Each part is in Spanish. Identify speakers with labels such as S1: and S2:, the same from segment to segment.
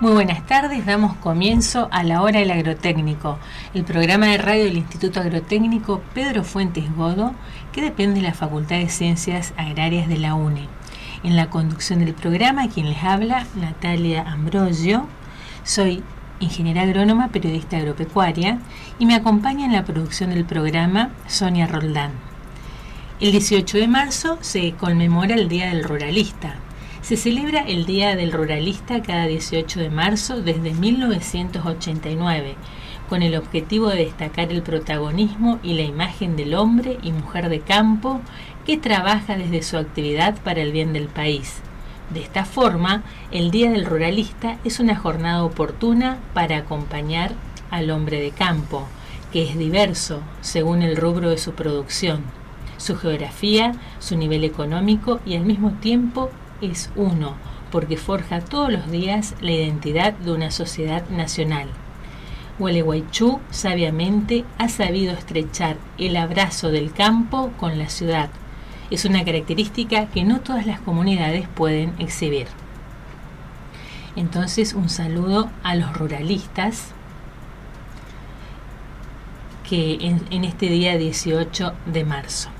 S1: Muy buenas tardes, damos comienzo a La Hora del Agrotécnico, el programa de radio del Instituto Agrotécnico Pedro Fuentes Godo, que depende de la Facultad de Ciencias Agrarias de la UNE. En la conducción del programa, quien les habla, Natalia Ambrosio. Soy ingeniera agrónoma, periodista agropecuaria, y me acompaña en la producción del programa Sonia Roldán. El 18 de marzo se conmemora el Día del Ruralista. Se celebra el Día del Ruralista cada 18 de marzo desde 1989, con el objetivo de destacar el protagonismo y la imagen del hombre y mujer de campo que trabaja desde su actividad para el bien del país. De esta forma, el Día del Ruralista es una jornada oportuna para acompañar al hombre de campo, que es diverso según el rubro de su producción, su geografía, su nivel económico y al mismo tiempo es uno, porque forja todos los días la identidad de una sociedad nacional. Gualeguaychú sabiamente ha sabido estrechar el abrazo del campo con la ciudad. Es una característica que no todas las comunidades pueden exhibir. Entonces, un saludo a los ruralistas que en este día 18 de marzo.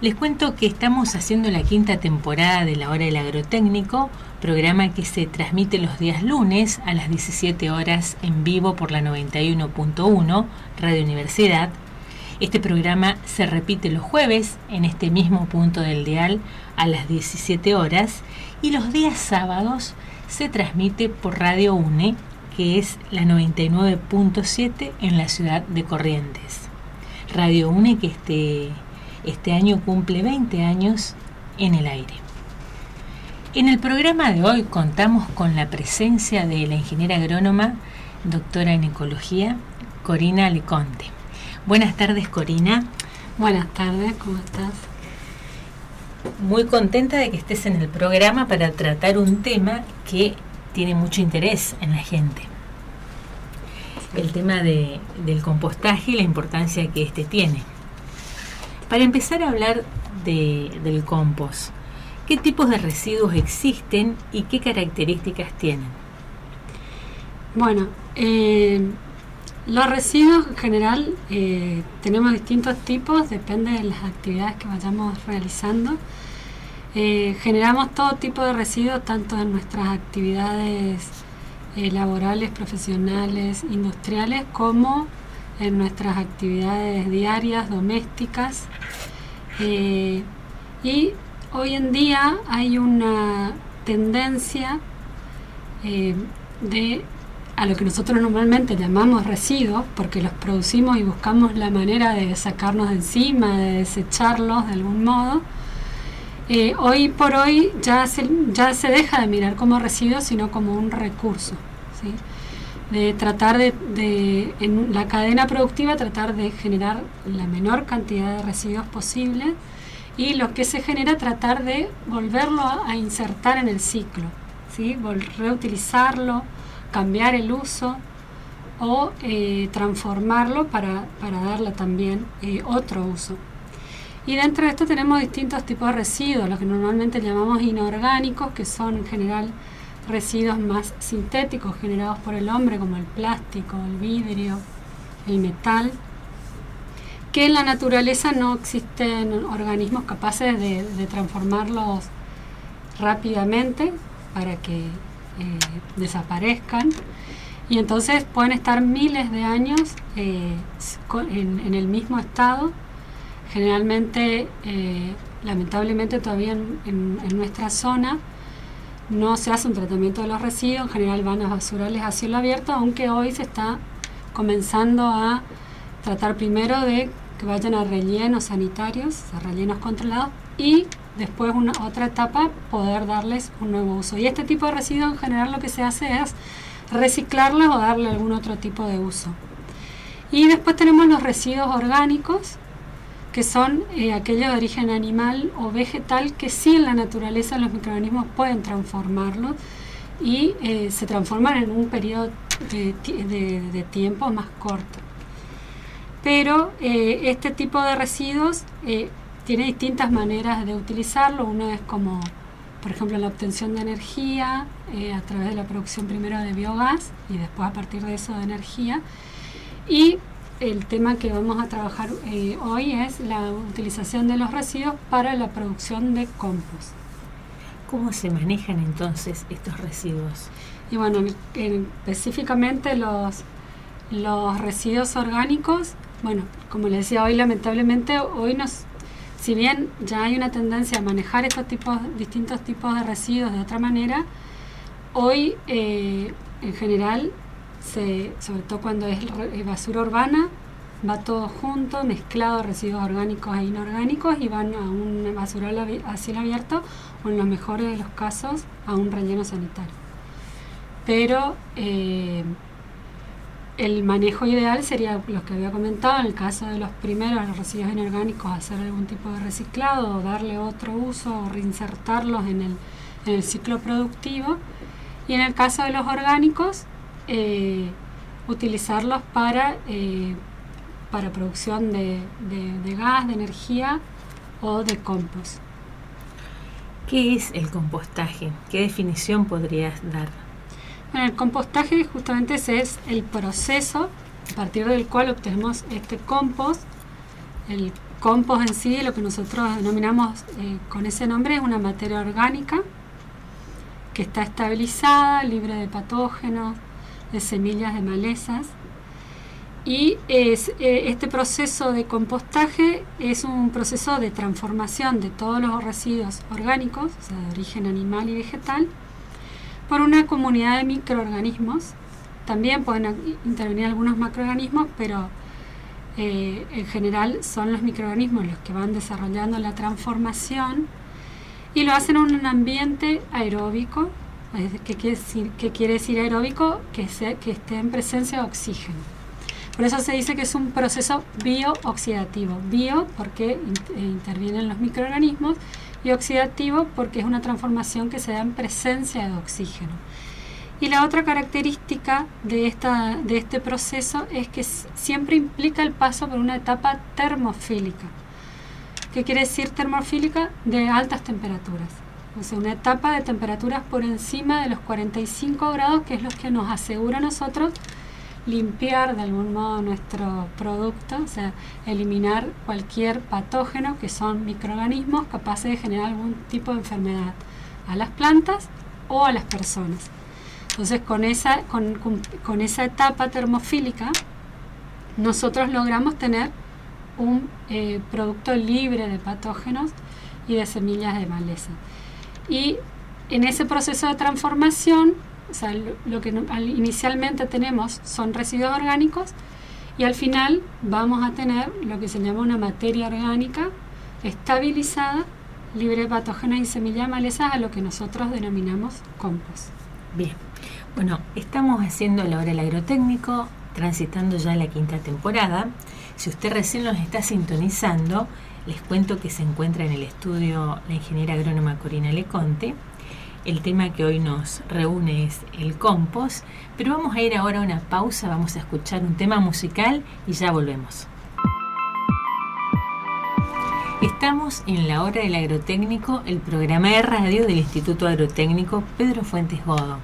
S1: Les cuento que estamos haciendo la quinta temporada de La Hora del Agrotécnico, programa que se transmite los días lunes a las 17 horas en vivo por la 91.1 Radio Universidad. Este programa se repite los jueves en este mismo punto del dial a las 17 horas y los días sábados se transmite por Radio UNE, que es la 99.7 en la ciudad de Corrientes. Radio UNE que este año cumple 20 años en el aire. En el programa de hoy contamos con la presencia de la ingeniera agrónoma, doctora en ecología, Corina Leconte. Buenas tardes, Corina.
S2: Buenas tardes, ¿cómo estás?
S1: Muy contenta de que estés en el programa para tratar un tema que tiene mucho interés en la gente. El tema del compostaje y la importancia que este tiene. Para empezar a hablar del compost, ¿qué tipos de residuos existen y qué características tienen?
S2: Bueno, los residuos en general tenemos distintos tipos, depende de las actividades que vayamos realizando. Generamos todo tipo de residuos, tanto en nuestras actividades laborales, profesionales, industriales, como en nuestras actividades diarias, domésticas. Y hoy en día hay una tendencia a lo que nosotros normalmente llamamos residuos, porque los producimos y buscamos la manera de sacarnos de encima, de desecharlos de algún modo. Hoy por hoy ya se deja de mirar como residuos, sino como un recurso, ¿sí? De tratar en la cadena productiva, tratar de generar la menor cantidad de residuos posible, y lo que se genera, tratar de volverlo a insertar en el ciclo, ¿sí? Reutilizarlo, cambiar el uso o transformarlo para darle también otro uso. Y dentro de esto tenemos distintos tipos de residuos, los que normalmente llamamos inorgánicos, que son en general residuos más sintéticos generados por el hombre, como el plástico, el vidrio, el metal, que en la naturaleza no existen organismos capaces de transformarlos rápidamente para que desaparezcan, y entonces pueden estar miles de años en el mismo estado. Generalmente, lamentablemente todavía en nuestra zona no se hace un tratamiento de los residuos, en general van a basurales a cielo abierto, aunque hoy se está comenzando a tratar primero de que vayan a rellenos sanitarios, a rellenos controlados, y después otra etapa poder darles un nuevo uso. Y este tipo de residuos en general lo que se hace es reciclarlos o darle algún otro tipo de uso. Y después tenemos los residuos orgánicos, que son aquellos de origen animal o vegetal, que sí en la naturaleza los microorganismos pueden transformarlos y se transforman en un periodo de tiempo más corto. Pero este tipo de residuos tiene distintas maneras de utilizarlo. Uno es como por ejemplo, la obtención de energía a través de la producción primero de biogás y después a partir de eso de energía. Y el tema que vamos a trabajar hoy es la utilización de los residuos para la producción de compost.
S1: ¿Cómo se manejan entonces estos residuos?
S2: Y bueno, específicamente los residuos orgánicos, bueno, como les decía, hoy lamentablemente, si bien ya hay una tendencia a manejar distintos tipos de residuos de otra manera, hoy en general, sobre todo cuando es basura urbana, va todo junto, mezclado, residuos orgánicos e inorgánicos, y van a un basural a cielo abierto o en los mejores de los casos a un relleno sanitario. Pero el manejo ideal sería lo que había comentado, en el caso de los primeros, los residuos inorgánicos, hacer algún tipo de reciclado o darle otro uso o reinsertarlos en el ciclo productivo, y en el caso de los orgánicos, utilizarlos para producción de gas, de energía o de compost.
S1: ¿Qué es el compostaje? ¿Qué definición podrías dar?
S2: Bueno, el compostaje justamente es el proceso a partir del cual obtenemos este compost. El compost en sí, lo que nosotros denominamos con ese nombre, es una materia orgánica que está estabilizada, libre de patógenos, de semillas, de malezas. Y este proceso de compostaje es un proceso de transformación de todos los residuos orgánicos, o sea, de origen animal y vegetal, por una comunidad de microorganismos. También pueden intervenir algunos macroorganismos, pero en general son los microorganismos los que van desarrollando la transformación, y lo hacen en un ambiente aeróbico. ¿Qué quiere decir aeróbico? Que esté en presencia de oxígeno. Por eso se dice que es un proceso biooxidativo. Bio porque intervienen los microorganismos, y oxidativo porque es una transformación que se da en presencia de oxígeno. Y la otra característica de este proceso es que siempre implica el paso por una etapa termofílica. ¿Qué quiere decir termofílica? De altas temperaturas. O sea, una etapa de temperaturas por encima de los 45 grados, que es lo que nos asegura a nosotros limpiar de algún modo nuestro producto, o sea, eliminar cualquier patógeno, que son microorganismos capaces de generar algún tipo de enfermedad a las plantas o a las personas. Entonces, con esa etapa termofílica, nosotros logramos tener un producto libre de patógenos y de semillas de maleza. Y en ese proceso de transformación, o sea, lo que inicialmente tenemos son residuos orgánicos, y al final vamos a tener lo que se llama una materia orgánica estabilizada, libre de patógenos y semillas de malezas, a lo que nosotros denominamos compost.
S1: Bien, bueno, estamos haciendo la hora del agrotécnico, transitando ya la 5ª temporada. Si usted recién nos está sintonizando, les cuento que se encuentra en el estudio la ingeniera agrónoma Corina Leconte. El tema que hoy nos reúne es el compost, pero vamos a ir ahora a una pausa, vamos a escuchar un tema musical y ya volvemos. Estamos en la hora del agrotécnico, el programa de radio del Instituto Agrotécnico Pedro Fuentes Godo.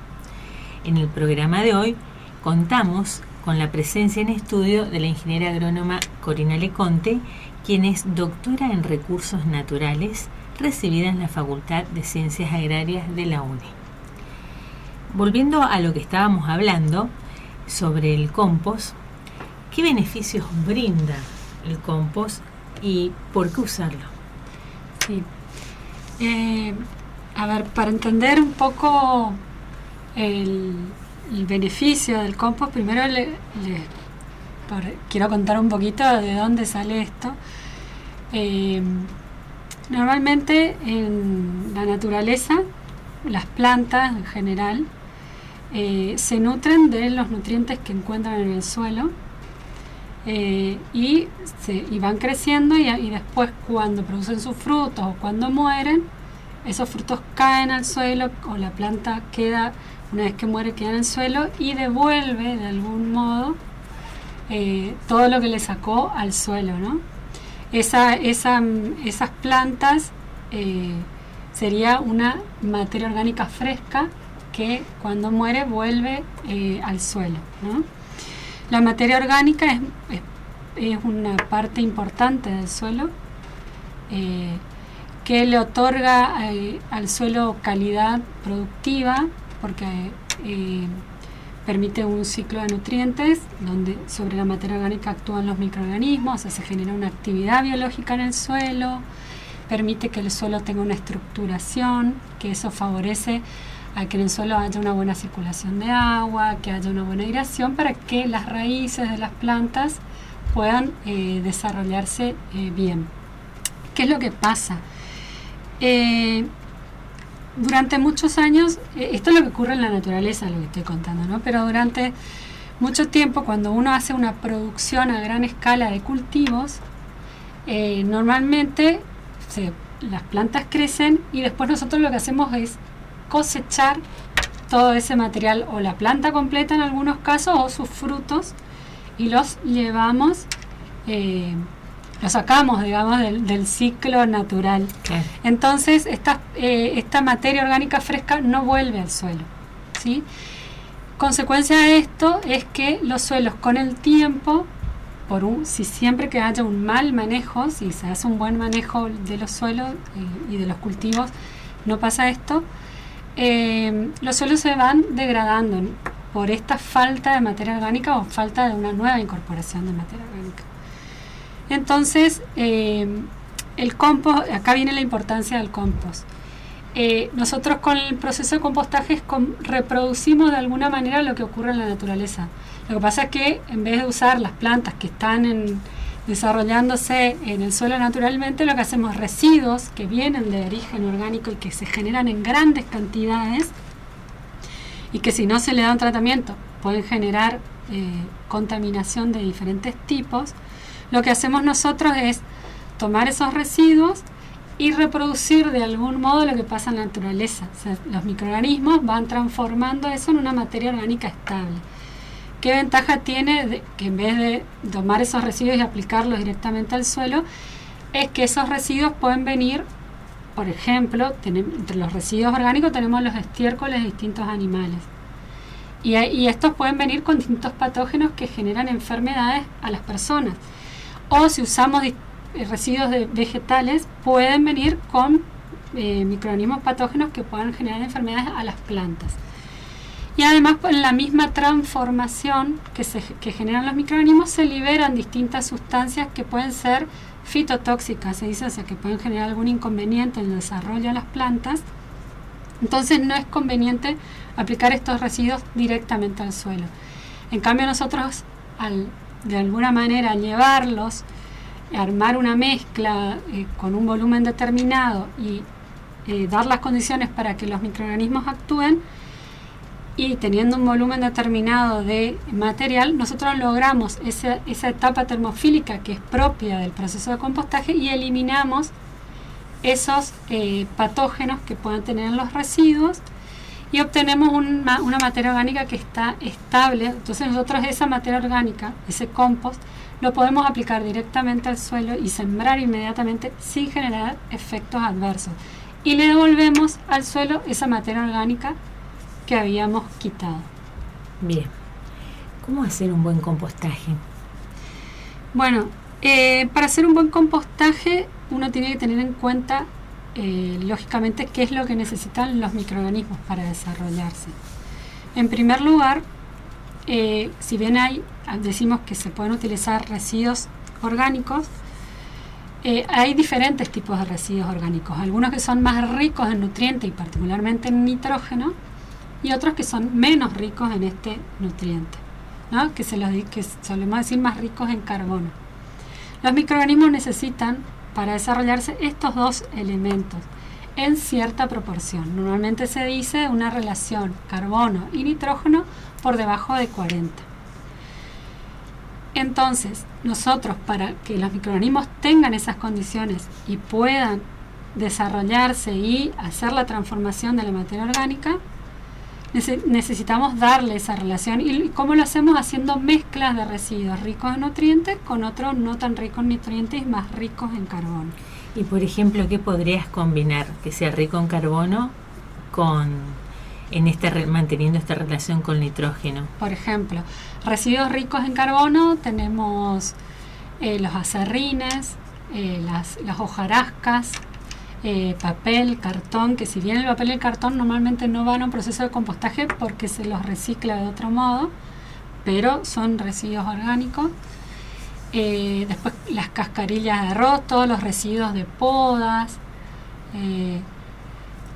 S1: En el programa de hoy contamos con la presencia en estudio de la ingeniera agrónoma Corina Leconte, quien es doctora en recursos naturales, recibida en la Facultad de Ciencias Agrarias de la UNE. Volviendo a lo que estábamos hablando sobre el compost, ¿qué beneficios brinda el compost y por qué usarlo?
S2: Sí. Para entender un poco el beneficio del compost, primero quiero contar un poquito de dónde sale esto. Normalmente en la naturaleza, las plantas en general se nutren de los nutrientes que encuentran en el suelo, y van creciendo, y después, cuando producen sus frutos o cuando mueren, esos frutos caen al suelo, o la planta una vez que muere, queda en el suelo y devuelve de algún modo todo lo que le sacó al suelo, ¿no? Esas plantas sería una materia orgánica fresca que cuando muere vuelve al suelo, ¿no? La materia orgánica es una parte importante del suelo que le otorga al suelo calidad productiva, porque permite un ciclo de nutrientes donde sobre la materia orgánica actúan los microorganismos, o sea, se genera una actividad biológica en el suelo, permite que el suelo tenga una estructuración, que eso favorece a que en el suelo haya una buena circulación de agua, que haya una buena irrigación para que las raíces de las plantas puedan desarrollarse bien. ¿Qué es lo que pasa? Durante muchos años, esto es lo que ocurre en la naturaleza, lo que estoy contando, ¿no? Pero durante mucho tiempo, cuando uno hace una producción a gran escala de cultivos, normalmente las plantas crecen y después nosotros lo que hacemos es cosechar todo ese material, o la planta completa en algunos casos, o sus frutos, y los llevamos, lo sacamos, digamos, del ciclo natural.
S1: Claro.
S2: Entonces esta materia orgánica fresca no vuelve al suelo, ¿sí? Consecuencia de esto es que los suelos con el tiempo, si siempre que haya un mal manejo, si se hace un buen manejo de los suelos y de los cultivos, no pasa esto, los suelos se van degradando por esta falta de materia orgánica o falta de una nueva incorporación de materia orgánica. Entonces, el compost, acá viene la importancia del compost. Nosotros con el proceso de compostaje reproducimos de alguna manera lo que ocurre en la naturaleza. Lo que pasa es que en vez de usar las plantas que están desarrollándose en el suelo naturalmente, lo que hacemos es residuos que vienen de origen orgánico y que se generan en grandes cantidades y que si no se le da un tratamiento pueden generar contaminación de diferentes tipos. Lo que hacemos nosotros es tomar esos residuos y reproducir de algún modo lo que pasa en la naturaleza. O sea, los microorganismos van transformando eso en una materia orgánica estable. ¿Qué ventaja tiene que en vez de tomar esos residuos y aplicarlos directamente al suelo? Es que esos residuos pueden venir, por ejemplo, entre los residuos orgánicos tenemos los estiércoles de distintos animales. Y estos pueden venir con distintos patógenos que generan enfermedades a las personas. O si usamos residuos vegetales, pueden venir con microorganismos patógenos que puedan generar enfermedades a las plantas. Y además, en la misma transformación que generan los microorganismos, se liberan distintas sustancias que pueden ser fitotóxicas, se dice, o sea, que pueden generar algún inconveniente en el desarrollo de las plantas. Entonces no es conveniente aplicar estos residuos directamente al suelo. En cambio, nosotros, de alguna manera, llevarlos, armar una mezcla con un volumen determinado y dar las condiciones para que los microorganismos actúen, y teniendo un volumen determinado de material, nosotros logramos esa etapa termofílica que es propia del proceso de compostaje y eliminamos esos patógenos que puedan tener en los residuos y obtenemos una materia orgánica que está estable. Entonces nosotros esa materia orgánica, ese compost, lo podemos aplicar directamente al suelo y sembrar inmediatamente sin generar efectos adversos. Y le devolvemos al suelo esa materia orgánica que habíamos quitado.
S1: Bien. ¿Cómo hacer un buen compostaje?
S2: Bueno, para hacer un buen compostaje uno tiene que tener en cuenta, lógicamente, qué es lo que necesitan los microorganismos para desarrollarse. En primer lugar, si bien decimos que se pueden utilizar residuos orgánicos, hay diferentes tipos de residuos orgánicos. Algunos que son más ricos en nutrientes y particularmente en nitrógeno, y otros que son menos ricos en este nutriente, ¿no? que solemos decir más ricos en carbono. Los microorganismos necesitan, para desarrollarse, estos dos elementos en cierta proporción. Normalmente se dice una relación carbono y nitrógeno por debajo de 40. Entonces, nosotros, para que los microorganismos tengan esas condiciones y puedan desarrollarse y hacer la transformación de la materia orgánica, necesitamos darle esa relación. ¿Y cómo lo hacemos? Haciendo mezclas de residuos ricos en nutrientes con otros no tan ricos en nutrientes y más ricos en carbono.
S1: Y por ejemplo, ¿qué podrías combinar que sea rico en carbono manteniendo esta relación con nitrógeno?
S2: Por ejemplo, residuos ricos en carbono tenemos los acerrines, las hojarascas, papel, cartón, que si bien el papel y el cartón normalmente no van a un proceso de compostaje porque se los recicla de otro modo, pero son residuos orgánicos. Después las cascarillas de arroz, todos los residuos de podas,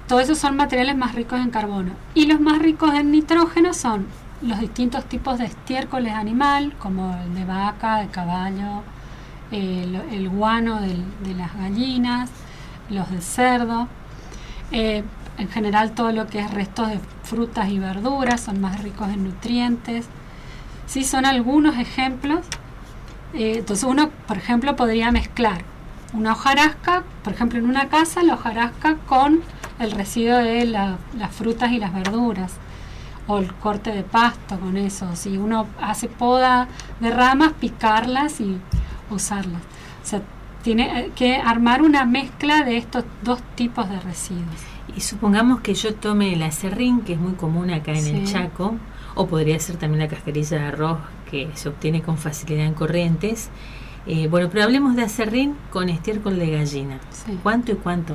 S2: todos esos son materiales más ricos en carbono. Y los más ricos en nitrógeno son los distintos tipos de estiércoles animal, como el de vaca, de caballo, el guano de las gallinas, los de cerdo. En general todo lo que es restos de frutas y verduras son más ricos en nutrientes. Sí, son algunos ejemplos. Entonces uno, por ejemplo, podría mezclar una hojarasca, por ejemplo en una casa, la hojarasca con el residuo de las frutas y las verduras, o el corte de pasto con eso. Si uno hace poda de ramas, picarlas y usarlas. O sea, tiene que armar una mezcla de estos dos tipos de residuos.
S1: Y supongamos que yo tome el acerrín, que es muy común acá en el Chaco, o podría ser también la cascarilla de arroz que se obtiene con facilidad en Corrientes. Pero hablemos de acerrín con estiércol de gallina. Sí. ¿Cuánto y cuánto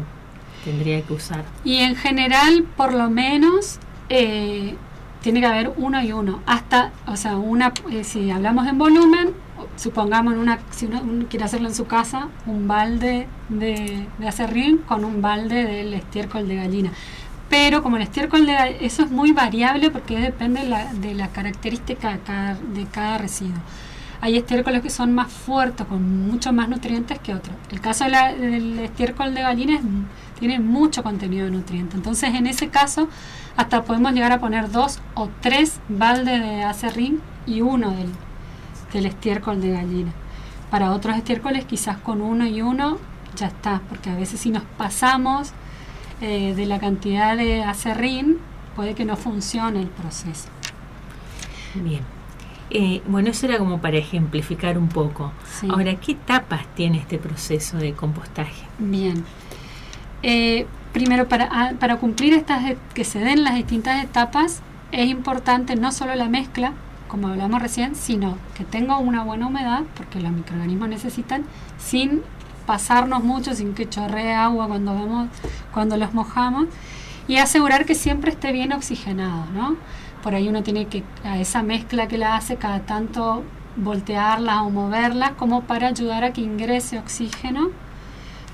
S1: tendría que usar?
S2: Y en general, por lo menos, tiene que haber uno y uno. Si hablamos en volumen, supongamos si uno quiere hacerlo en su casa, un balde de acerrín con un balde del estiércol de gallina. Pero como el estiércol eso es muy variable porque depende de la característica de cada residuo. Hay estiércoles que son más fuertes, con mucho más nutrientes que otros. El caso del estiércol de gallina tiene mucho contenido de nutrientes. Entonces, en ese caso, hasta podemos llegar a poner 2 o 3 baldes de acerrín y uno del estiércol de gallina. Para otros estiércoles, quizás con uno y uno ya está, porque a veces si nos pasamos de la cantidad de acerrín, puede que no funcione el proceso.
S1: Bien. Eso era como para ejemplificar un poco. Sí. Ahora, ¿qué etapas tiene este proceso de compostaje?
S2: Bien. Primero, para cumplir que se den las distintas etapas, es importante no solo la mezcla, como hablamos recién, sino que tenga una buena humedad, porque los microorganismos necesitan, sin pasarnos mucho, sin que chorree agua cuando los mojamos, y asegurar que siempre esté bien oxigenado, ¿no? Por ahí uno tiene que, a esa mezcla que la hace, cada tanto voltearla o moverla, como para ayudar a que ingrese oxígeno,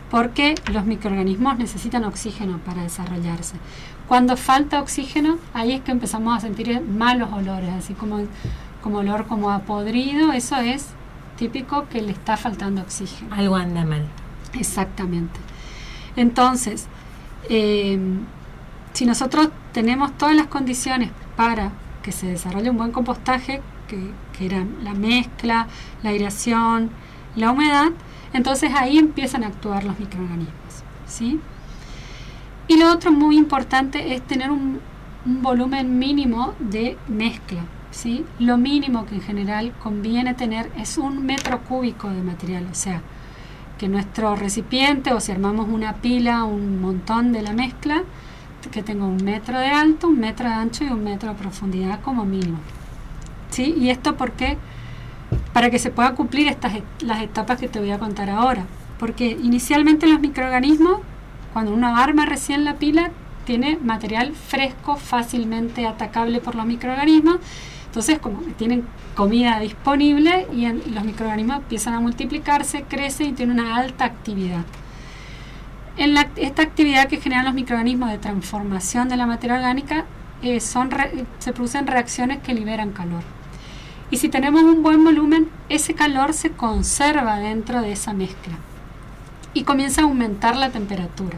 S2: porque los microorganismos necesitan oxígeno para desarrollarse. Cuando falta oxígeno, ahí es que empezamos a sentir malos olores, así como olor como a podrido. Eso es típico que le está faltando oxígeno.
S1: Algo anda mal.
S2: Exactamente. Entonces, si nosotros tenemos todas las condiciones para que se desarrolle un buen compostaje, que eran la mezcla, la aireación, la humedad, entonces ahí empiezan a actuar los microorganismos, ¿sí? Y lo otro muy importante es tener un volumen mínimo de mezcla, ¿sí? Lo mínimo que en general conviene tener es 1 metro cúbico de material, o sea, que nuestro recipiente, o si armamos una pila, un montón de la mezcla, que tenga 1 metro de alto, 1 metro de ancho y 1 metro de profundidad como mínimo, ¿sí? Y esto porque para que se pueda cumplir las etapas que te voy a contar ahora, porque inicialmente los microorganismos, cuando uno arma recién la pila, tiene material fresco, fácilmente atacable por los microorganismos. Entonces, como que tienen comida disponible y los microorganismos empiezan a multiplicarse, crecen y tienen una alta actividad. Esta actividad que generan los microorganismos de transformación de la materia orgánica, se producen reacciones que liberan calor. Y si tenemos un buen volumen, ese calor se conserva dentro de esa mezcla y comienza a aumentar la temperatura.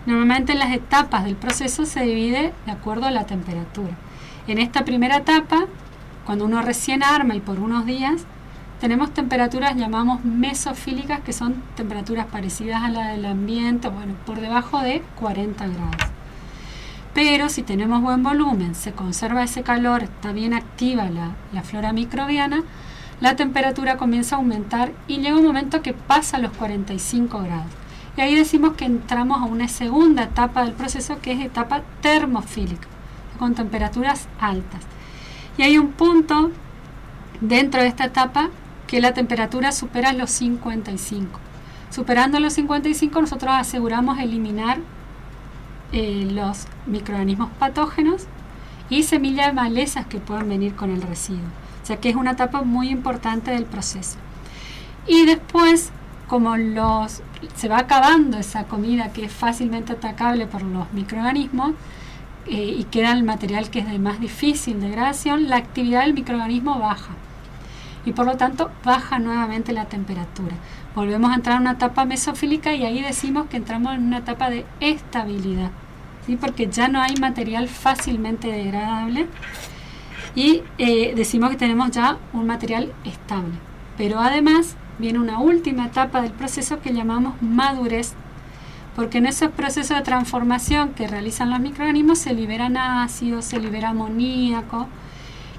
S2: Normalmente las etapas del proceso se divide de acuerdo a la temperatura. En esta primera etapa, cuando uno recién arma y por unos días, tenemos temperaturas, llamamos mesofílicas, que son temperaturas parecidas a la del ambiente, por debajo de 40 grados. Pero si tenemos buen volumen, se conserva ese calor, está bien activa la flora microbiana, la temperatura comienza a aumentar y llega un momento que pasa los 45 grados. Y ahí decimos que entramos a una segunda etapa del proceso, que es etapa termofílica, con temperaturas altas. Y hay un punto dentro de esta etapa que la temperatura supera los 55. Superando los 55, nosotros aseguramos eliminar los microorganismos patógenos y semillas de malezas que puedan venir con el residuo. O sea que es una etapa muy importante del proceso. Y después, como se va acabando esa comida que es fácilmente atacable por los microorganismos, y queda el material que es de más difícil degradación, la actividad del microorganismo baja. Y por lo tanto baja nuevamente la temperatura. Volvemos a entrar en una etapa mesofílica y ahí decimos que entramos en una etapa de estabilidad, ¿sí? Porque ya no hay material fácilmente degradable y decimos que tenemos ya un material estable. Pero además viene una última etapa del proceso que llamamos madurez, porque en esos procesos de transformación que realizan los microorganismos se liberan ácidos, se libera amoníaco,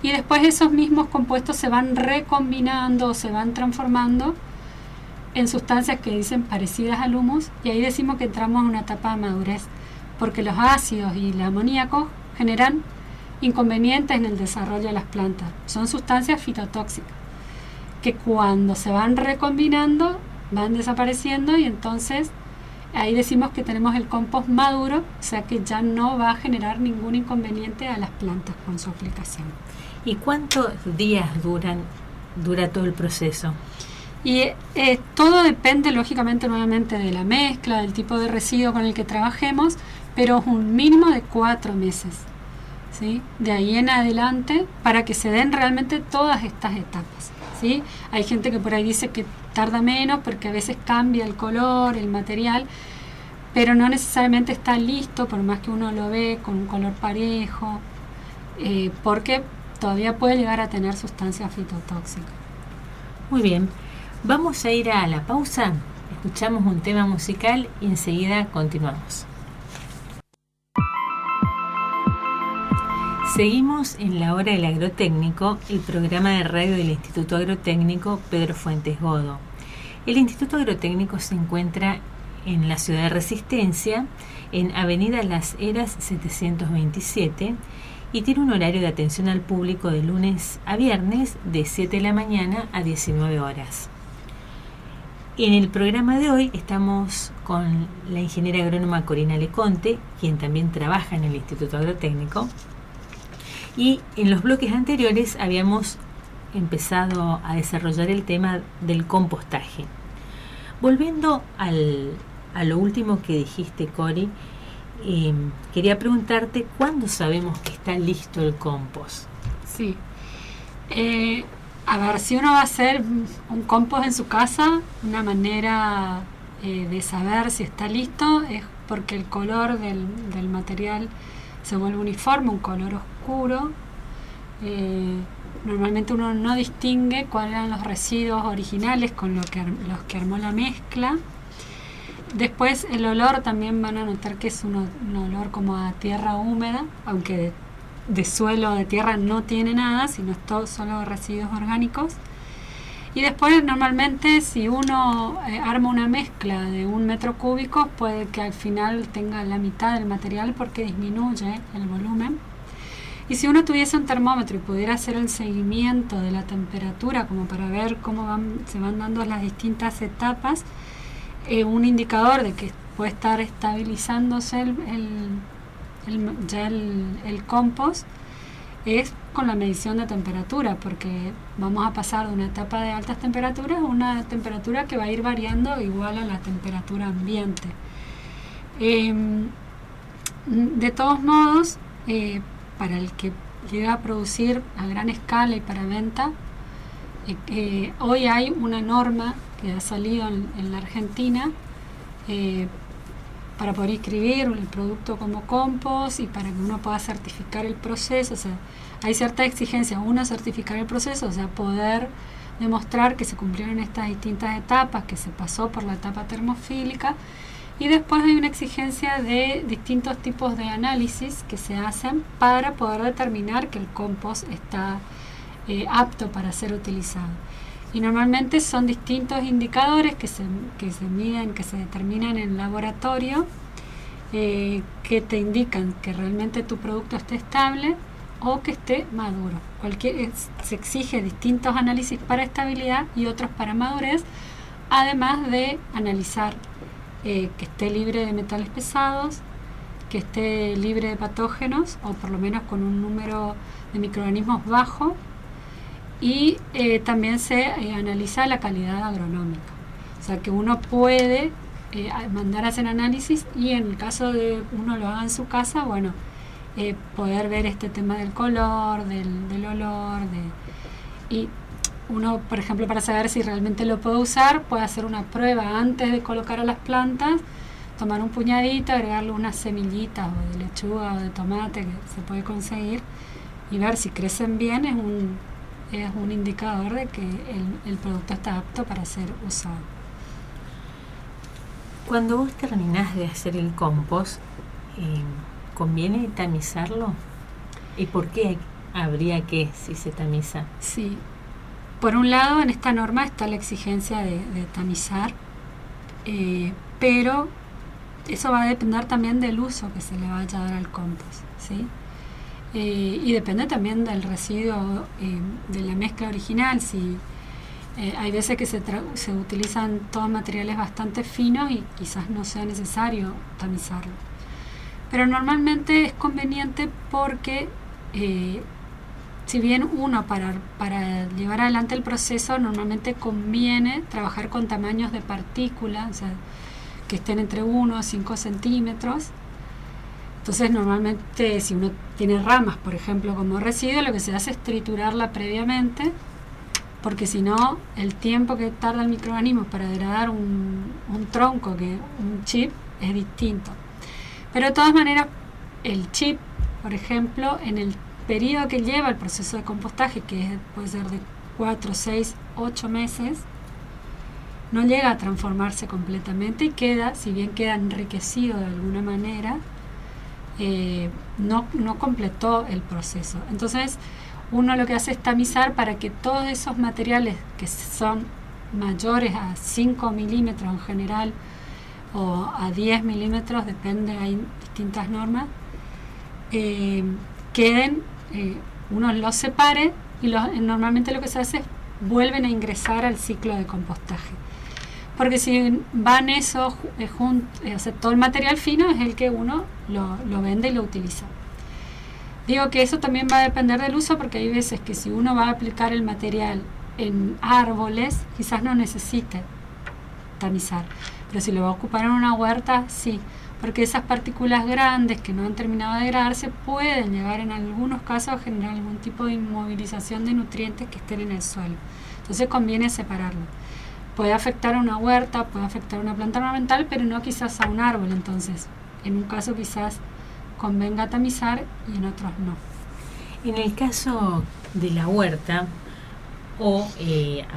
S2: y después esos mismos compuestos se van recombinando, se van transformando en sustancias que dicen parecidas al humus, y ahí decimos que entramos en una etapa de madurez, porque los ácidos y el amoníaco generan inconvenientes en el desarrollo de las plantas. Son sustancias fitotóxicas que cuando se van recombinando van desapareciendo, y entonces ahí decimos que tenemos el compost maduro, o sea que ya no va a generar ningún inconveniente a las plantas con su aplicación.
S1: ¿Y cuántos días dura todo el proceso?
S2: Y todo depende lógicamente nuevamente de la mezcla, del tipo de residuo con el que trabajemos, pero es un mínimo de 4 meses, ¿sí? De ahí en adelante, para que se den realmente todas estas etapas, ¿sí? Hay gente que por ahí dice que tarda menos porque a veces cambia el color, el material, pero no necesariamente está listo, por más que uno lo ve con un color parejo, porque todavía puede llegar a tener sustancias fitotóxicas.
S1: Muy bien, vamos a ir a la pausa, escuchamos un tema musical y enseguida continuamos. Seguimos en la hora del agrotécnico, el programa de radio del Instituto Agrotécnico Pedro Fuentes Godo. El Instituto Agrotécnico se encuentra en la ciudad de Resistencia, en Avenida Las Heras 727, y tiene un horario de atención al público de lunes a viernes de 7 de la mañana a 19 horas. En el programa de hoy estamos con la ingeniera agrónoma Corina Leconte, quien también trabaja en el Instituto Agrotécnico. Y en los bloques anteriores habíamos empezado a desarrollar el tema del compostaje. Volviendo a lo último que dijiste, Cori, quería preguntarte cuándo sabemos que está listo el compost.
S2: Sí. A ver, si uno va a hacer un compost en su casa, una manera de saber si está listo es porque el color del material se vuelve uniforme, un color oscuro. Normalmente uno no distingue cuáles eran los residuos originales con los que armó la mezcla. Después el olor también van a notar que es un olor como a tierra húmeda, aunque de suelo de tierra no tiene nada, sino es todo solo residuos orgánicos. Y después normalmente si uno arma una mezcla de 1 metro cúbico, puede que al final tenga la mitad del material porque disminuye el volumen. Y si uno tuviese un termómetro y pudiera hacer el seguimiento de la temperatura como para ver cómo se van dando las distintas etapas, un indicador de que puede estar estabilizándose el compost es con la medición de temperatura, porque vamos a pasar de una etapa de altas temperaturas a una temperatura que va a ir variando igual a la temperatura ambiente. De todos modos, para el que llega a producir a gran escala y para venta, hoy hay una norma que ha salido en la Argentina para poder inscribir el producto como compost y para que uno pueda certificar el proceso. O sea, hay cierta exigencia, uno, certificar el proceso, o sea, poder demostrar que se cumplieron estas distintas etapas, que se pasó por la etapa termofílica, y después hay una exigencia de distintos tipos de análisis que se hacen para poder determinar que el compost está apto para ser utilizado. Y normalmente son distintos indicadores que se miden, que se determinan en laboratorio, que te indican que realmente tu producto esté estable o que esté maduro. Se exige distintos análisis para estabilidad y otros para madurez, además de analizar que esté libre de metales pesados, que esté libre de patógenos o por lo menos con un número de microorganismos bajo, y también se analiza la calidad agronómica. O sea que uno puede mandar a hacer análisis y en el caso de uno lo haga en su casa, bueno, poder ver este tema del color, del olor, y uno, por ejemplo, para saber si realmente lo puede usar, puede hacer una prueba antes de colocar a las plantas, tomar un puñadito, agregarle unas semillitas o de lechuga o de tomate que se puede conseguir y ver si crecen bien. Es un indicador de que el producto está apto para ser usado.
S1: Cuando vos terminás de hacer el compost, ¿conviene tamizarlo? ¿Y por qué habría que, si se tamiza?
S2: Sí. Por un lado, en esta norma está la exigencia de tamizar, pero eso va a depender también del uso que se le vaya a dar al compost, ¿sí? Y depende también del residuo, de la mezcla original. Si hay veces que se utilizan todos materiales bastante finos y quizás no sea necesario tamizarlo. Pero normalmente es conveniente porque si bien uno para llevar adelante el proceso normalmente conviene trabajar con tamaños de partículas, o sea, que estén entre 1 a 5 centímetros. Entonces normalmente si uno tiene ramas, por ejemplo, como residuo, lo que se hace es triturarla previamente, porque si no, el tiempo que tarda el microorganismo para degradar un tronco, que un chip, es distinto. Pero de todas maneras, el chip, por ejemplo, en el periodo que lleva el proceso de compostaje, que puede ser de 4, 6, 8 meses, no llega a transformarse completamente y queda, si bien queda enriquecido de alguna manera, no completó el proceso. Entonces uno lo que hace es tamizar para que todos esos materiales que son mayores a 5 milímetros en general o a 10 milímetros, depende, hay distintas normas, queden, uno los separe y normalmente lo que se hace es vuelven a ingresar al ciclo de compostaje. Porque si van eso, o sea, todo el material fino es el que uno lo vende y lo utiliza. Digo que eso también va a depender del uso, porque hay veces que si uno va a aplicar el material en árboles, quizás no necesite tamizar. Pero si lo va a ocupar en una huerta, sí. Porque esas partículas grandes que no han terminado de degradarse pueden llegar en algunos casos a generar algún tipo de inmovilización de nutrientes que estén en el suelo. Entonces conviene separarlo. Puede afectar a una huerta, puede afectar a una planta ornamental, pero no quizás a un árbol. Entonces, en un caso quizás convenga tamizar y en otros no.
S1: En el caso de la huerta, o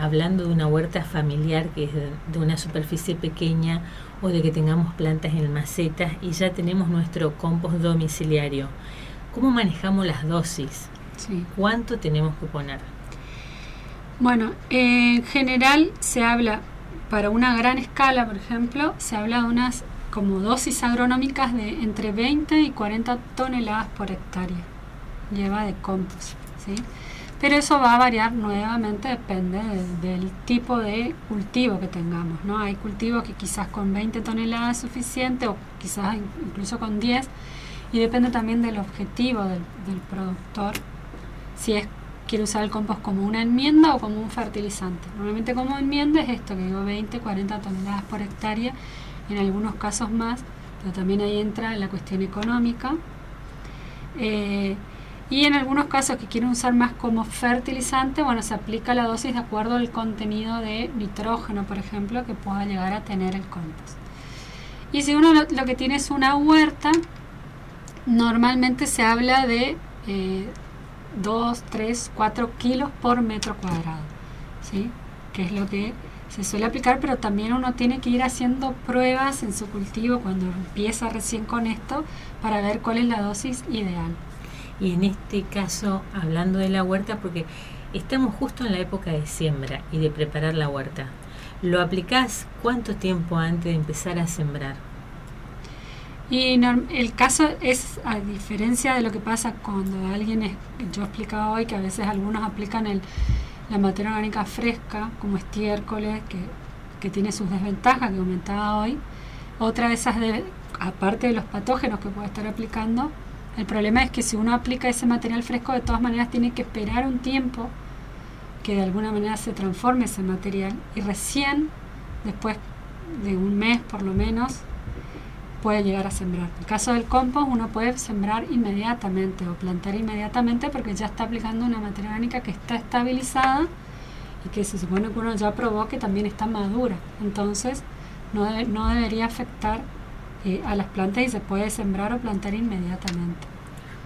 S1: hablando de una huerta familiar que es de una superficie pequeña, o de que tengamos plantas en macetas y ya tenemos nuestro compost domiciliario, ¿cómo manejamos las dosis?
S2: Sí.
S1: ¿Cuánto tenemos que poner?
S2: Bueno, en general se habla, para una gran escala, por ejemplo, se habla de unas como dosis agronómicas de entre 20 y 40 toneladas por hectárea lleva de compost, ¿sí? Pero eso va a variar nuevamente, depende del tipo de cultivo que tengamos, ¿no? Hay cultivos que quizás con 20 toneladas es suficiente, o quizás incluso con 10, y depende también del objetivo del productor, si quiere usar el compost como una enmienda o como un fertilizante. Normalmente como enmienda es esto, que digo 20, 40 toneladas por hectárea, en algunos casos más, pero también ahí entra la cuestión económica. Y en algunos casos que quieren usar más como fertilizante, bueno, se aplica la dosis de acuerdo al contenido de nitrógeno, por ejemplo, que pueda llegar a tener el compost. Y si uno lo que tiene es una huerta, normalmente se habla de 2, 3, 4 kilos por metro cuadrado, ¿sí? Que es lo que se suele aplicar, pero también uno tiene que ir haciendo pruebas en su cultivo cuando empieza recién con esto para ver cuál es la dosis ideal.
S1: Y en este caso, hablando de la huerta, porque Estamos justo en la época de siembra y de preparar la huerta. ¿Lo aplicás cuánto tiempo antes de empezar a sembrar?
S2: Y el caso es, a diferencia de lo que pasa cuando yo explicaba hoy que a veces algunos aplican la materia orgánica fresca como estiércoles, que tiene sus desventajas que comentaba hoy. Otra de esas, aparte de los patógenos que puede estar aplicando, el problema es que si uno aplica ese material fresco, de todas maneras tiene que esperar un tiempo que de alguna manera se transforme ese material, y recién después de un mes por lo menos puede llegar a sembrar. En el caso del compost, uno puede sembrar inmediatamente o plantar inmediatamente porque ya está aplicando una materia orgánica que está estabilizada y que se supone que uno ya probó que también está madura. Entonces no debería afectar a las plantas y se puede sembrar o plantar inmediatamente.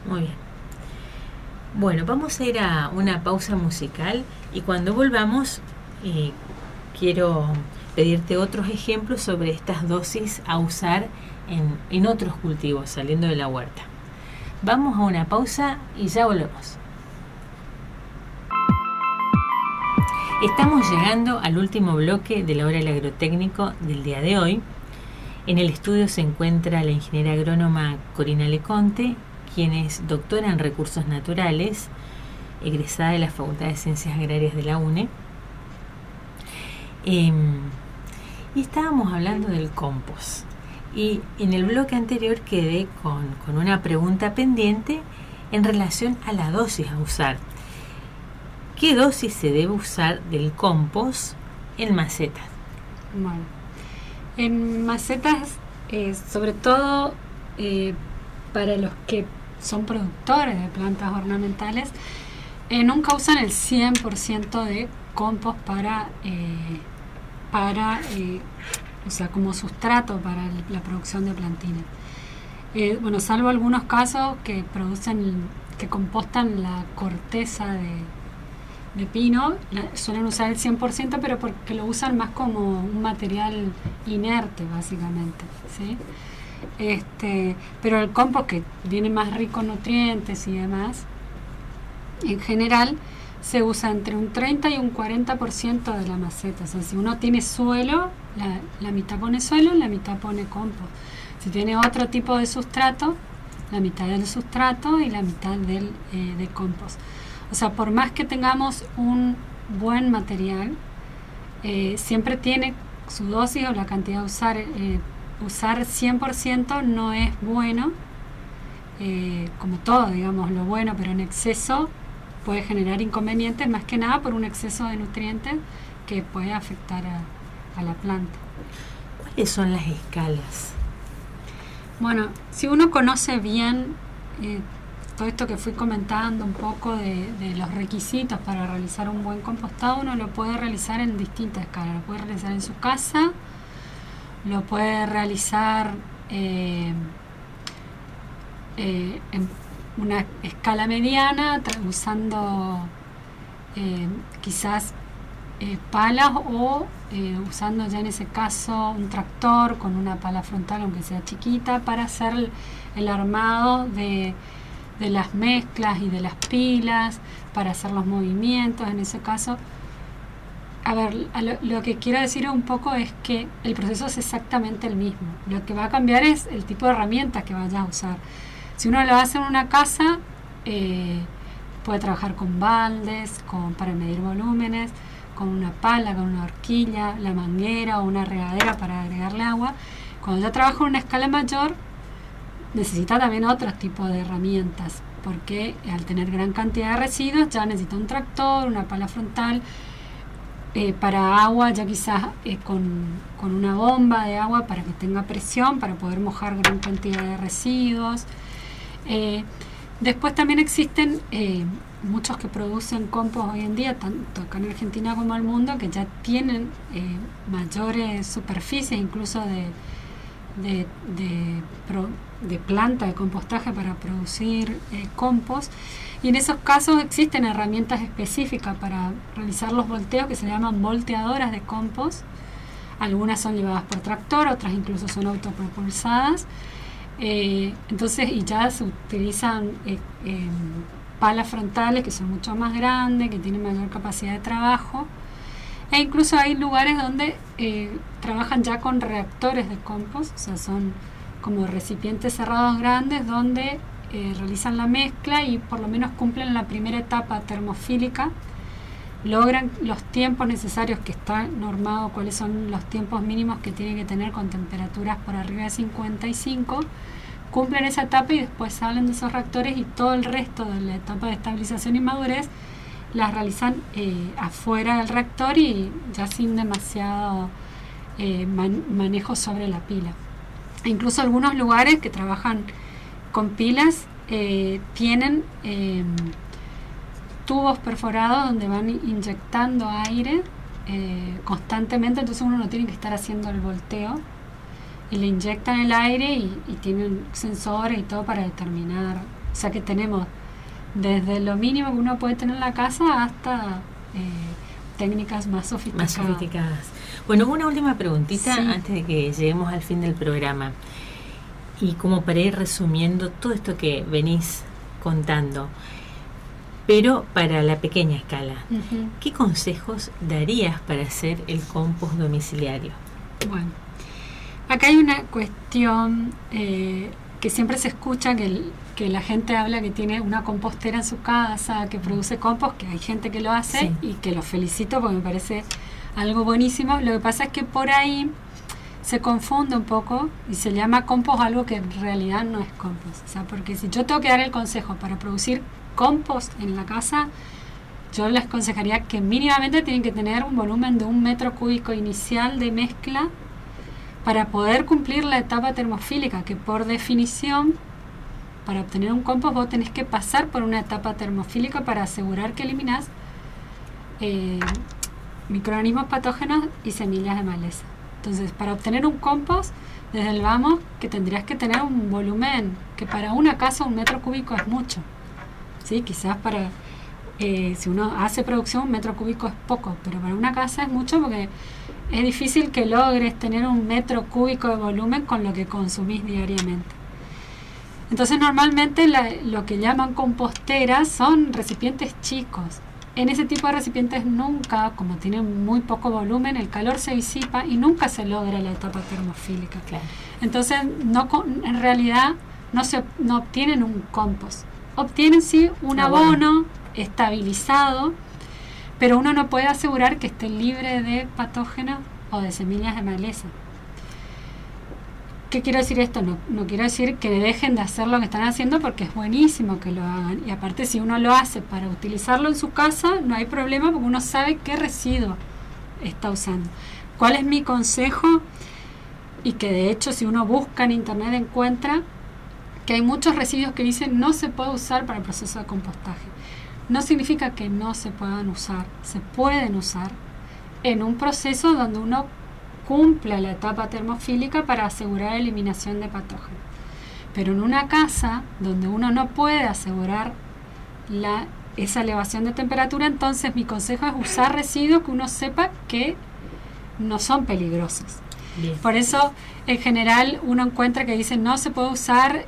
S1: Muy bien. Bueno, vamos a ir a una pausa musical y cuando volvamos quiero pedirte otros ejemplos sobre estas dosis a usar en otros cultivos saliendo de la huerta. Vamos a una pausa y ya volvemos. Estamos llegando al último bloque de la hora del agrotécnico del día de hoy. En el estudio se encuentra la ingeniera agrónoma Corina Leconte, quien es doctora en recursos naturales, egresada de la Facultad de Ciencias Agrarias de la UNE. Y estábamos hablando del compost. Y en el bloque anterior quedé con una pregunta pendiente en relación a la dosis a usar. ¿Qué dosis se debe usar del compost en macetas?
S2: Bueno, en macetas, sobre todo para los que son productores de plantas ornamentales, nunca usan el 100% de compost o sea, como sustrato para la producción de plantines. Bueno, salvo algunos casos que compostan la corteza de pino, suelen usar el 100%, pero porque lo usan más como un material inerte, básicamente, ¿sí? Pero el compost, que viene más rico en nutrientes y demás, en general se usa entre un 30 y un 40% de la maceta. O sea, si uno tiene suelo, la mitad pone suelo, la mitad pone compost. Si tiene otro tipo de sustrato, la mitad del sustrato y la mitad de compost. O sea, por más que tengamos un buen material, siempre tiene su dosis o la cantidad de usar. Usar 100% no es bueno, como todo, digamos, lo bueno, pero en exceso puede generar inconvenientes, más que nada por un exceso de nutrientes que puede afectar a la planta.
S1: ¿Cuáles son las escalas?
S2: Bueno, si uno conoce bien todo esto que fui comentando un poco de los requisitos para realizar un buen compostado, uno lo puede realizar en distintas escalas. Lo puede realizar en su casa, lo puede realizar en una escala mediana, usando quizás palas o usando ya en ese caso un tractor con una pala frontal, aunque sea chiquita, para hacer el armado de las mezclas y de las pilas, para hacer los movimientos. En ese caso, a ver, lo que quiero decir un poco es que el proceso es exactamente el mismo. Lo que va a cambiar es el tipo de herramientas que vayas a usar. Si uno lo hace en una casa, puede trabajar con baldes, para medir volúmenes, con una pala, con una horquilla, la manguera o una regadera para agregarle agua. Cuando ya trabaja en una escala mayor, necesita también otros tipos de herramientas, porque al tener gran cantidad de residuos ya necesita un tractor, una pala frontal. Para agua ya quizás con una bomba de agua para que tenga presión, para poder mojar gran cantidad de residuos. Después también existen muchos que producen compost hoy en día, tanto acá en Argentina como en el mundo, que ya tienen mayores superficies, incluso de planta de compostaje para producir compost. Y en esos casos existen herramientas específicas para realizar los volteos que se llaman volteadoras de compost. Algunas son llevadas por tractor, otras incluso son autopropulsadas. Entonces, y ya se utilizan palas frontales que son mucho más grandes, que tienen mayor capacidad de trabajo. E incluso hay lugares donde trabajan ya con reactores de compost, o sea, son como recipientes cerrados grandes donde realizan la mezcla y por lo menos cumplen la primera etapa termofílica, logran los tiempos necesarios, que está normado cuáles son los tiempos mínimos que tienen que tener con temperaturas por arriba de 55, cumplen esa etapa y después salen de esos reactores y todo el resto de la etapa de estabilización y madurez las realizan afuera del reactor y ya sin demasiado manejo sobre la pila. E incluso algunos lugares que trabajan con pilas tienen tubos perforados donde van inyectando aire constantemente, entonces uno no tiene que estar haciendo el volteo y le inyectan el aire y tienen sensores y todo para determinar, o sea que tenemos desde lo mínimo que uno puede tener en la casa hasta técnicas más sofisticadas.
S1: Bueno, una última preguntita
S2: Sí.
S1: antes de que lleguemos al fin del programa. Y como para ir resumiendo todo esto que venís contando, pero para la pequeña escala,
S2: Ujú.
S1: ¿qué consejos darías para hacer el compost domiciliario?
S2: Bueno, acá hay una cuestión que siempre se escucha, que la gente habla que tiene una compostera en su casa, que produce compost, que hay gente que lo hace
S1: Sí.
S2: y que lo felicito porque me parece algo buenísimo. Lo que pasa es que por ahí se confunde un poco y se llama compost algo que en realidad no es compost. O sea, porque si yo tengo que dar el consejo para producir compost en la casa, yo les aconsejaría que mínimamente tienen que tener un volumen de 1 metro cúbico inicial de mezcla para poder cumplir la etapa termofílica, que por definición, para obtener un compost vos tenés que pasar por una etapa termofílica para asegurar que eliminás microorganismos patógenos y semillas de maleza. Entonces, para obtener un compost, desde el vamos, que tendrías que tener un volumen que para una casa 1 metro cúbico es mucho. ¿Sí? Quizás para, si uno hace producción, 1 metro cúbico es poco, pero para una casa es mucho porque es difícil que logres tener 1 metro cúbico de volumen con lo que consumís diariamente. Entonces, normalmente lo que llaman composteras son recipientes chicos. En ese tipo de recipientes nunca, como tienen muy poco volumen, el calor se disipa y nunca se logra la etapa termofílica.
S1: Claro.
S2: Entonces, en realidad no obtienen un compost. Obtienen sí un abono estabilizado, pero uno no puede asegurar que esté libre de patógenos o de semillas de maleza. ¿Qué quiero decir esto? No quiero decir que dejen de hacer lo que están haciendo, porque es buenísimo que lo hagan. Y aparte, si uno lo hace para utilizarlo en su casa, no hay problema porque uno sabe qué residuo está usando. ¿Cuál es mi consejo? Y que de hecho, si uno busca en internet, encuentra que hay muchos residuos que dicen no se puede usar para el proceso de compostaje. No significa que no se puedan usar, se pueden usar en un proceso donde uno cumpla la etapa termofílica para asegurar eliminación de patógenos. Pero en una casa donde uno no puede asegurar esa elevación de temperatura, entonces mi consejo es usar residuos que uno sepa que no son peligrosos.
S1: Bien.
S2: Por eso, en general, uno encuentra que dicen no se puede usar,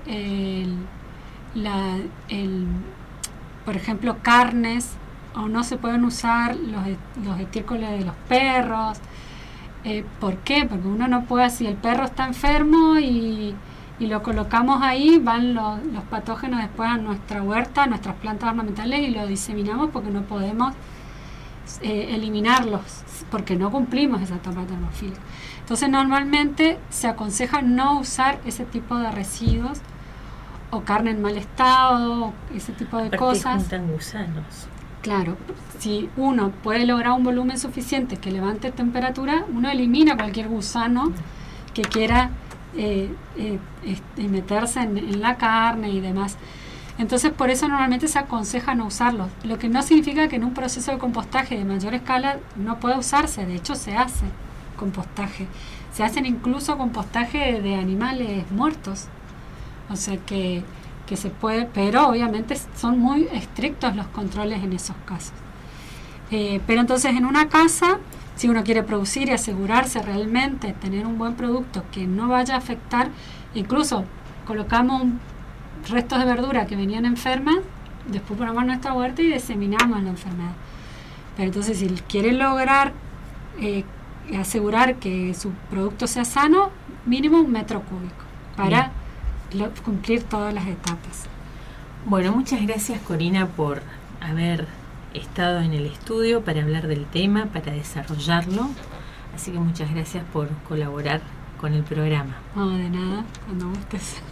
S2: por ejemplo, carnes, o no se pueden usar los estiércoles de los perros. ¿Por qué? Porque uno no puede, si el perro está enfermo y lo colocamos ahí, van los patógenos después a nuestra huerta, a nuestras plantas ornamentales y lo diseminamos porque no podemos eliminarlos, porque no cumplimos esa etapa termofílica. Entonces normalmente se aconseja no usar ese tipo de residuos o carne en mal estado, ese tipo de cosas.
S1: Juntan gusanos.
S2: Claro, si uno puede lograr un volumen suficiente que levante temperatura, uno elimina cualquier gusano que quiera meterse en la carne y demás. Entonces, por eso normalmente se aconseja no usarlos. Lo que no significa que en un proceso de compostaje de mayor escala no pueda usarse. De hecho, se hace compostaje. Se hacen incluso compostaje de animales muertos. O sea que se puede, pero obviamente son muy estrictos los controles en esos casos. Pero entonces en una casa, si uno quiere producir y asegurarse realmente tener un buen producto que no vaya a afectar, incluso colocamos restos de verdura que venían enfermas, después ponemos nuestra huerta y diseminamos la enfermedad. Pero entonces, si quiere lograr asegurar que su producto sea sano, mínimo 1 metro cúbico para cumplir todas las etapas.
S1: Bueno, muchas gracias, Corina, por haber estado en el estudio para hablar del tema, para desarrollarlo. Así que muchas gracias por colaborar con el programa.
S2: No, de nada, cuando gustes.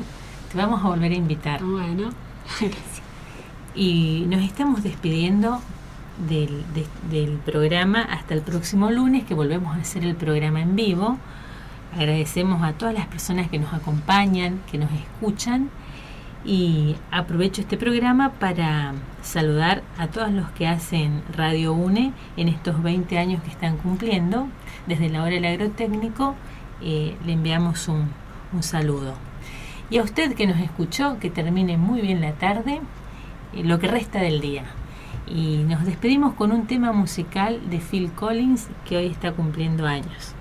S1: Te vamos a volver a invitar.
S2: Bueno, gracias.
S1: Y nos estamos despidiendo del programa hasta el próximo lunes, que volvemos a hacer el programa en vivo. Agradecemos a todas las personas que nos acompañan, que nos escuchan, y aprovecho este programa para saludar a todos los que hacen Radio UNE en estos 20 años que están cumpliendo. Desde la hora del agrotécnico le enviamos un saludo. Y a usted que nos escuchó, que termine muy bien la tarde, lo que resta del día. Y nos despedimos con un tema musical de Phil Collins, que hoy está cumpliendo años.